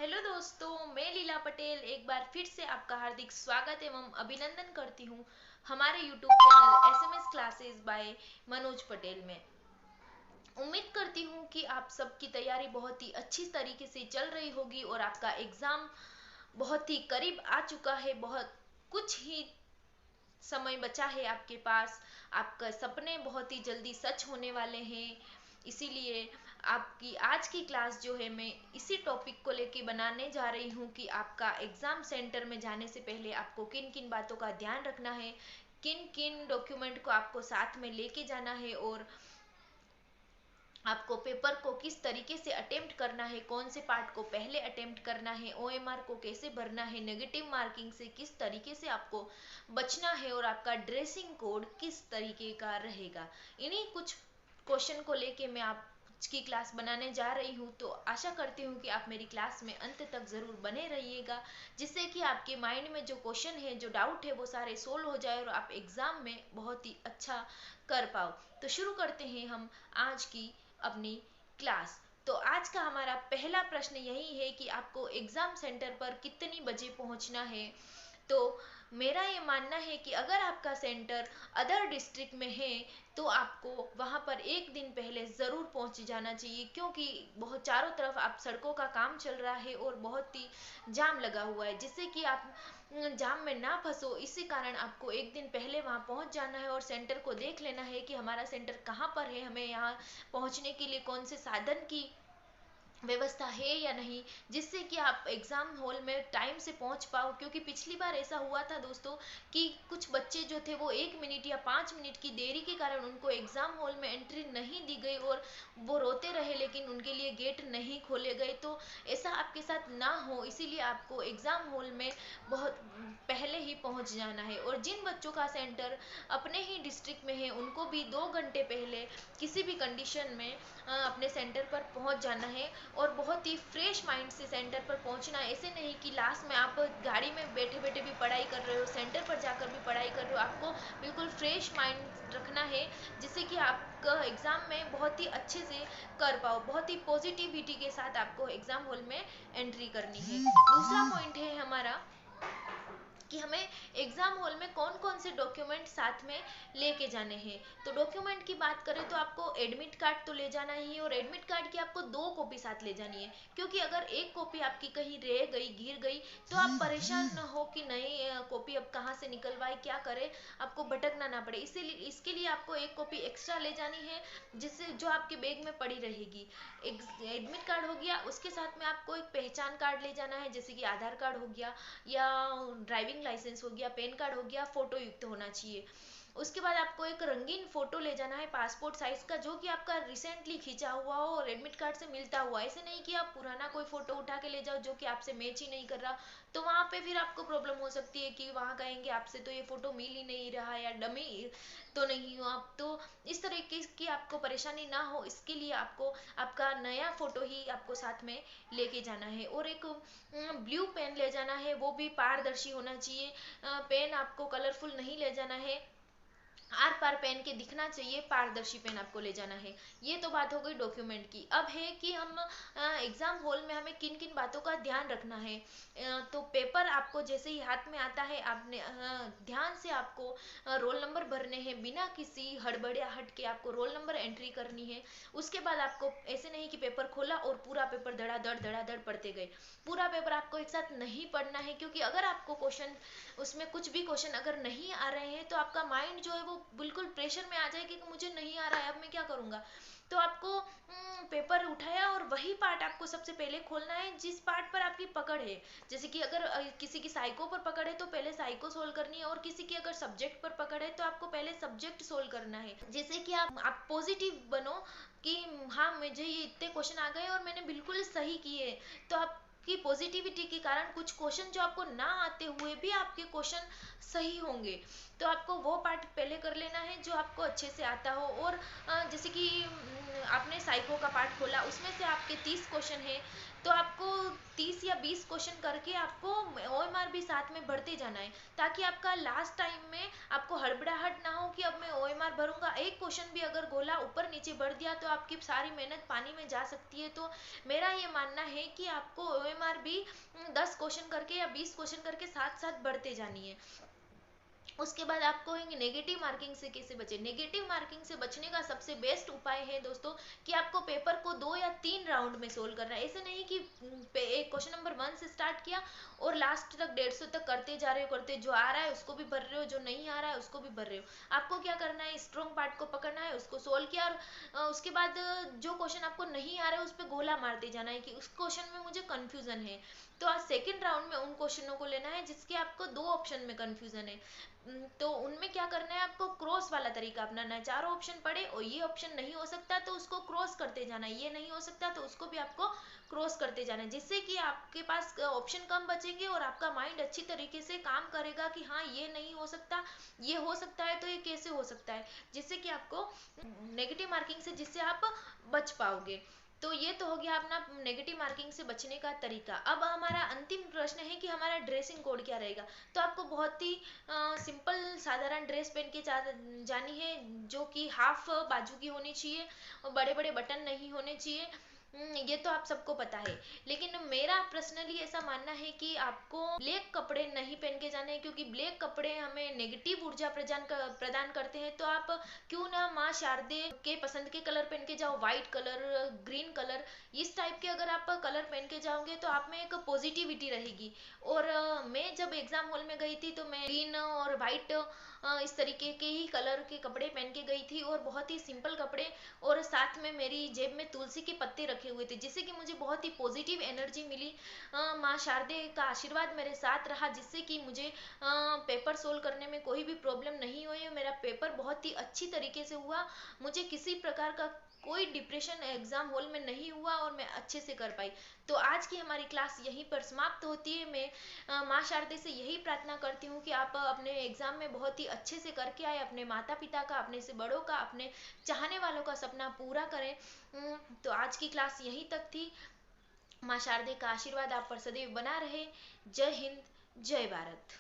Hello दोस्तों, मैं लीला पटेल एक बार फिर से आपका हार्दिक स्वागत एवं अभिनंदन करती हूँ हमारे YouTube channel SMS classes bye Manoj Patel में। उम्मीद करती हूँ कि आप सबकी तैयारी बहुत ही अच्छी तरीके से चल रही होगी और आपका एग्ज़ाम बहुत ही करीब आ चुका है। बहुत कुछ ही समय बचा है आपके पास। आपका सपने बहुत ही जल्दी सच होने वाले हैं। इसीलिए आपकी आज की क्लास जो है मैं इसी टॉपिक को लेके बनाने जा रही हूँ कि आपका एग्ज़ाम सेंटर में जाने से पहले आपको किन किन बातों का ध्यान रखना है, किन किन डॉक्यूमेंट को आपको साथ में लेके जाना है और आपको पेपर को किस तरीके से अटेम्प्ट करना है, कौन से पार्ट को पहले अटेम्प्ट करना है, ओएमआर को कैसे भरना है, नेगेटिव मार्किंग से किस तरीके से आपको बचना है और आपका ड्रेसिंग कोड किस तरीके का रहेगा। इन्हीं कुछ क्वेश्चन को लेके मैं आप की क्लास बनाने जा रही हूँ। तो आशा करती हूँ कि आप मेरी क्लास में अंत तक ज़रूर बने रहिएगा, जिससे कि आपके माइंड में जो क्वेश्चन है, जो डाउट है, वो सारे सोल्व हो जाए और आप एग्ज़ाम में बहुत ही अच्छा कर पाओ। तो शुरू करते हैं हम आज की अपनी क्लास। तो आज का हमारा पहला प्रश्न यही है कि आपको एग्ज़ाम सेंटर पर कितनी बजे पहुंचना है। तो मेरा ये मानना है कि अगर आपका सेंटर अदर डिस्ट्रिक्ट में है तो आपको वहाँ पर एक दिन पहले ज़रूर पहुँच जाना चाहिए, क्योंकि बहुत चारों तरफ आप सड़कों का काम चल रहा है और बहुत ही जाम लगा हुआ है, जिससे कि आप जाम में ना फंसो। इसी कारण आपको एक दिन पहले वहाँ पहुँच जाना है और सेंटर को देख लेना है कि हमारा सेंटर कहाँ पर है, हमें यहाँ पहुँचने के लिए कौन से साधन की व्यवस्था है या नहीं, जिससे कि आप एग्ज़ाम हॉल में टाइम से पहुंच पाओ। क्योंकि पिछली बार ऐसा हुआ था दोस्तों कि कुछ बच्चे जो थे वो 1 मिनट या 5 मिनट की देरी के कारण उनको एग्ज़ाम हॉल में एंट्री नहीं दी गई और वो रोते रहे, लेकिन उनके लिए गेट नहीं खोले गए। तो ऐसा आपके साथ ना हो, इसीलिए आपको एग्ज़ाम हॉल में बहुत पहले ही पहुंच जाना है। और जिन बच्चों का सेंटर अपने ही डिस्ट्रिक्ट में है उनको भी 2 घंटे पहले किसी भी कंडीशन में अपने सेंटर पर पहुंच जाना है और बहुत ही फ्रेश माइंड से सेंटर पर पहुंचना है। ऐसे नहीं कि लास्ट में आप गाड़ी में बैठे बैठे भी पढ़ाई कर रहे हो, सेंटर पर जाकर भी पढ़ाई कर रहे हो। आपको बिल्कुल फ्रेश माइंड रखना है, जिससे कि आपका एग्ज़ाम में बहुत ही अच्छे से कर पाओ। बहुत ही पॉजिटिविटी के साथ आपको एग्ज़ाम हॉल में एंट्री करनी है। दूसरा पॉइंट है हमारा कि हमें एग्ज़ाम हॉल में कौन कौन से डॉक्यूमेंट साथ में लेके जाने हैं। तो डॉक्यूमेंट की बात करें तो आपको एडमिट कार्ड तो ले जाना ही है और एडमिट कार्ड की आपको 2 कॉपी साथ ले जानी है, क्योंकि अगर एक कॉपी आपकी कहीं रह गई, गिर गई, तो आप परेशान न हो कि नई कॉपी अब कहाँ से निकलवाए, क्या करें, आपको भटकना ना पड़े। इसीलिए इसके लिए आपको एक कॉपी एक्स्ट्रा ले जानी है, जिससे जो आपके बैग में पड़ी रहेगी। एडमिट कार्ड हो गया, उसके साथ में आपको एक पहचान कार्ड ले जाना है, जैसे कि आधार कार्ड हो गया या ड्राइविंग लाइसेंस हो गया, पैन कार्ड हो गया, फोटो युक्त होना चाहिए। उसके बाद आपको एक रंगीन फोटो ले जाना है पासपोर्ट साइज का, जो कि आपका रिसेंटली खींचा हुआ हो और एडमिट कार्ड से मिलता हुआ। ऐसे नहीं कि आप पुराना कोई फोटो उठा के ले जाओ जो कि आपसे मैच ही नहीं कर रहा, तो वहाँ पे फिर आपको प्रॉब्लम हो सकती है कि वहाँ कहेंगे आपसे तो ये फोटो मिल ही नहीं रहा या डमी तो नहीं हो आप। तो इस तरीके की आपको परेशानी ना हो, इसके लिए आपको आपका नया फोटो ही आपको साथ में लेके जाना है। और एक ब्लू पेन ले जाना है, वो भी पारदर्शी होना चाहिए। पेन आपको कलरफुल नहीं ले जाना है, आर पार पेन के दिखना चाहिए, पारदर्शी पेन आपको ले जाना है। ये तो बात हो गई डॉक्यूमेंट की। अब है कि हम एग्जाम हॉल में हमें किन किन बातों का ध्यान रखना है। तो पेपर आपको जैसे ही हाथ में आता है, आपने ध्यान से आपको रोल नंबर भरने हैं, बिना किसी हड़बड़ाहट के आपको रोल नंबर एंट्री करनी है। उसके बाद आपको ऐसे नहीं कि पेपर खोला और पूरा पेपर धड़ाधड़ पढ़ते गए। पूरा पेपर आपको एक साथ नहीं पढ़ना है, क्योंकि अगर आपको क्वेश्चन उसमें कुछ भी क्वेश्चन अगर नहीं आ रहे हैं तो आपका माइंड जो है वो बिल्कुल प्रेशर में आ जाएगी कि मुझे नहीं आ रहा है, अब मैं क्या करूँगा। तो आपको पेपर उठाया और वही पार्ट आपको सबसे पहले खोलना है जिस पार्ट पर आपकी पकड़ है। जैसे कि अगर किसी की साइको पर पकड़ है तो पहले साइको सोल्व करनी है, और किसी की अगर सब्जेक्ट पर पकड़ है तो आपको पहले सब्जेक्ट सोल्व करना है। जैसे कि आप पॉजिटिव बनो कि हाँ मुझे ये इतने क्वेश्चन आ गए और मैंने बिल्कुल सही किए। तो आप की पॉजिटिविटी के कारण कुछ क्वेश्चन जो आपको ना आते हुए भी आपके क्वेश्चन सही होंगे। तो आपको वो पार्ट पहले कर लेना है जो आपको अच्छे से आता हो। और जैसे कि आपने साइको का पार्ट खोला, उसमें से आपके 30 क्वेश्चन है, तो आपको 30 या 20 क्वेश्चन करके आपको ओएमआर भी साथ में भरते जाना है, ताकि आपका लास्ट टाइम में आपको हड़बड़ाहट ना हो कि अब मैं ओएमआर भरूंगा, एक क्वेश्चन भी अगर गोला ऊपर नीचे बढ़ दिया तो आपकी सारी मेहनत पानी में जा सकती है। तो मेरा ये मानना है कि आपको ओएमआर भी 10 क्वेश्चन करके या 20 क्वेश्चन करके साथ साथ बढ़ते जानी है। उसके बाद आपको नेगेटिव मार्किंग से कैसे बचे। नेगेटिव मार्किंग से बचने का सबसे बेस्ट उपाय है दोस्तों कि आपको पेपर को 2 या 3 राउंड में सोल्व करना है। ऐसे नहीं कि एक क्वेश्चन नंबर 1 से स्टार्ट किया और लास्ट तक 150 तक करते जा रहे हो, करते जो आ रहा है उसको भी भर रहे हो, जो नहीं आ रहा है उसको भी भर रहे हो। आपको क्या करना है, स्ट्रॉन्ग पार्ट को पकड़ना है, उसको सोल्व किया और उसके बाद जो क्वेश्चन आपको नहीं आ रहा है उस पर गोला मारते जाना है कि उस क्वेश्चन में मुझे कंफ्यूजन है। तो आज सेकंड राउंड में उन क्वेश्चनों को लेना है जिसके आपको 2 ऑप्शन में कंफ्यूजन है। तो उनमें क्या करना है, आपको क्रॉस वाला तरीका अपनाना है। चारों ऑप्शन पढ़े और ये ऑप्शन नहीं हो सकता तो उसको क्रॉस करते जाना है, ये नहीं हो सकता तो उसको भी आपको क्रॉस करते जाना है, जिससे कि आपके पास ऑप्शन कम बचेंगे और आपका माइंड अच्छी तरीके से काम करेगा कि हाँ ये नहीं हो सकता, ये हो सकता है, तो ये कैसे हो सकता है, जिससे कि आपको नेगेटिव मार्किंग से जिससे आप बच पाओगे। तो ये तो हो गया अपना नेगेटिव मार्किंग से बचने का तरीका। अब हमारा अंतिम प्रश्न है कि हमारा ड्रेसिंग कोड क्या रहेगा। तो आपको बहुत ही सिंपल साधारण ड्रेस पहन के जानी है, जो कि हाफ बाजू की होनी चाहिए और बड़े बड़े बटन नहीं होने चाहिए। ये तो आप सबको पता है। लेकिन मेरा पर्सनली ऐसा मानना है कि आपको ब्लैक कपड़े नहीं पहन के जाने हैं, क्योंकि ब्लैक कपड़े हमें नेगेटिव ऊर्जा प्रदान करते हैं। तो आप क्यों ना माँ शारदे के पसंद के कलर पहन के जाओ, व्हाइट कलर, ग्रीन कलर, इस टाइप के अगर आप कलर पहन के जाओगे तो आप में एक पॉजिटिविटी रहेगी। और मैं जब एग्जाम हॉल में गई थी तो मैं ग्रीन और वाइट इस तरीके के ही कलर के कपड़े पहन के गई थी और बहुत ही सिंपल कपड़े, और साथ में मेरी जेब में तुलसी के पत्ते रखे हुए थे, जिससे कि मुझे बहुत ही पॉजिटिव एनर्जी मिली। माँ शारदे का आशीर्वाद मेरे साथ रहा, जिससे कि मुझे पेपर सोल्व करने में कोई भी प्रॉब्लम नहीं हुई। मेरा पेपर बहुत ही अच्छी तरीके से हुआ, मुझे किसी प्रकार का कोई डिप्रेशन एग्जाम हॉल में नहीं हुआ और मैं अच्छे से कर पाई। तो आज की हमारी क्लास यहीं पर समाप्त होती है। मैं माँ शारदे से यही प्रार्थना करती हूँ कि आप अपने एग्जाम में बहुत ही अच्छे से करके आए, अपने माता पिता का, अपने से बड़ों का, अपने चाहने वालों का सपना पूरा करें। तो आज की क्लास यहीं तक थी। माँ शारदे का आशीर्वाद आप पर सदैव बना रहे। जय हिंद, जय भारत।